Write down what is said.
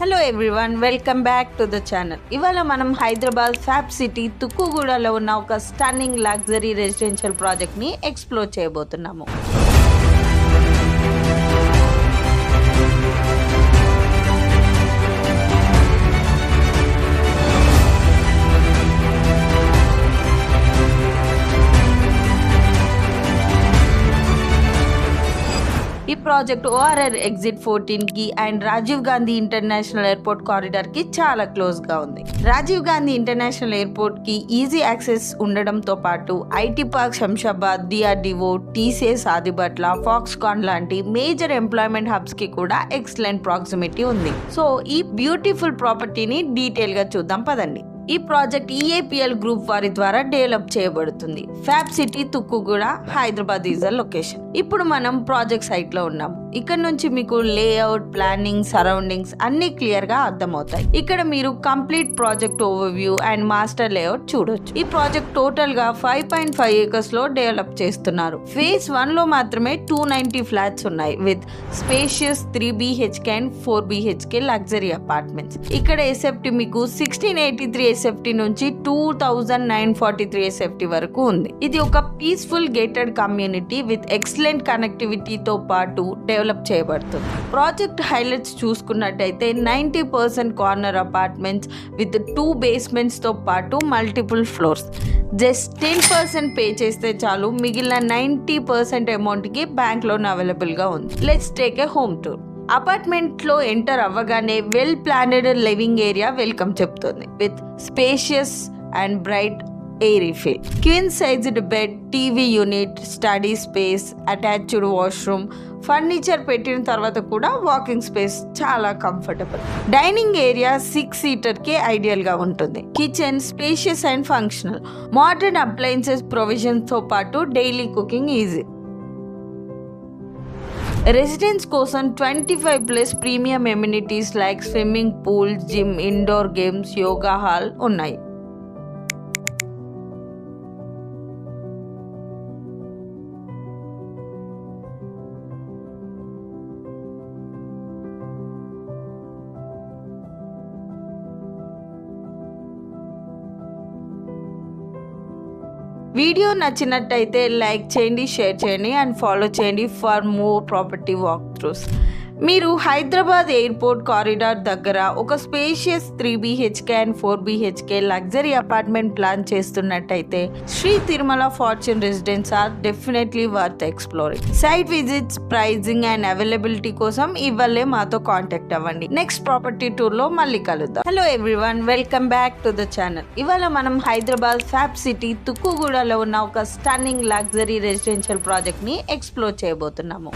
Hello everyone, welcome back to the channel. ఇవాళ మనం Hyderabad fab city తుక్కుగూడలో ఉన్న ఒక స్టన్నింగ్ లగ్జరీ రెసిడెన్షియల్ ప్రాజెక్ట్ని ఎక్స్ప్లోర్ చేయబోతున్నాము. ఈ ప్రాజెక్ట్ ఓఆర్ఆర్ ఎగ్జిట్ 14 కి and Rajiv Gandhi international airport corridor కి చాలా క్లోజ్ గా ఉంది. రాజీవ్ గాంధీ ఇంటర్నేషనల్ ఎయిర్పోర్ట్ కి ఈజీ యాక్సెస్ ఉండడంతో పాటు IT park Shamshabad, DRDO, TCS Adibatla, Foxconn లాంటి మేజర్ ఎంప్లాయ్మెంట్ హబ్స్ కి కూడా ఎక్సలెంట్ ప్రాక్సిమిటీ ఉంది. సో ఈ బ్యూటిఫుల్ ప్రాపర్టీని డీటెయిల్ గా చూద్దాం పదండి. ఈ ప్రాజెక్ట్ ఈఏపీఎల్ గ్రూప్ వారి ద్వారా డెవలప్ చేయబడుతుంది. Fab city Tukkuguda, Hyderabad is the location. ఇప్పుడు మనం ప్రాజెక్ట్ సైట్ లో ఉన్నాం. ఇక్కడ నుంచి మీకు లేఅవుట్, ప్లానింగ్, సరౌండింగ్స్ అన్ని క్లియర్ గా అర్థమవుతాయి. ఇక్కడ మీరు complete project overview and master layout చూడొచ్చు. ఈ ప్రాజెక్ట్ టోటల్ గా 5.5 ఏకర్స్ లో డెవలప్ చేస్తున్నారు. ఫేజ్ 1 లో మాత్రమే 290 ఫ్లాట్స్ ఉన్నాయి with spacious 3 BHK and 4 BHK luxury apartments. ఇక్కడ ఎస్ఎఫ్టీ మీకు 1683 ఎస్ఎఫ్టీ నుంచి 2943 ఎస్ఎఫ్టీ వరకు ఉంది. ఇది ఒక peaceful gated community with excellent కనెక్టివిటీతో పాటు డెవలప్ చేయబడుతుంది. ప్రాజెక్ట్ హైలైట్స్ చూసుకున్నట్టయితే 90% కార్నర్ అపార్ట్మెంట్స్ విత్ 2 basements తో పాటు మల్టిపుల్ ఫ్లోర్స్. జస్ట్ 10% పే చేస్తే చాలు, మిగిలిన 90% అమౌంట్ కి బ్యాంక్ లోన్ అవైలబుల్ గా ఉంది. Let's take a home tour. Apartment లో ఎంటర్ అవ్వగానే well planned living area welcome చెప్తుంది with spacious and bright airy feel. Queen sized bed, TV unit, study space, attached washroom, furniture పెట్టిన తర్వాత కూడా walking space చాలా comfortable. Dining area 6 seater కి ideal గా ఉంటుంది. Kitchen spacious and functional. Modern appliances provisions తో పాటు డైలీ కుకింగ్ ఈజీ. రెసిడెన్స్ కోసం 25+ premium amenities like swimming pool, gym, indoor games, yoga hall ఉన్నాయి. వీడియో నచ్చినట్టయితే లైక్ చేయండి, షేర్ చేయండి అండ్ ఫాలో చేయండి for more property walk throughs. మీరు హైదరాబాద్ ఎయిర్పోర్ట్ కారిడార్ దగ్గర ఒక spacious 3 BHK and 4 BHK luxury apartment plan చేస్తున్నట్టయితే Shri Tirumala fortune residence are definitely worth exploring. Site visits, pricing and availability కోసం ఇవ్వలే మాతో కాంటాక్ట్ అవ్వండి. నెక్స్ట్ ప్రాపర్టీ టూర్ లో మళ్ళీ కలుద్దాం. Hello everyone, welcome back to the channel. ఇవాళ మనం హైదరాబాద్ ఫ్యాబ్ సిటీ తుక్కుగూడలో ఉన్న ఒక స్టన్నింగ్ లగ్జరీ రెసిడెన్షియల్ ప్రాజెక్ట్ ని ఎక్స్ప్లోర్ చేయబోతున్నాము.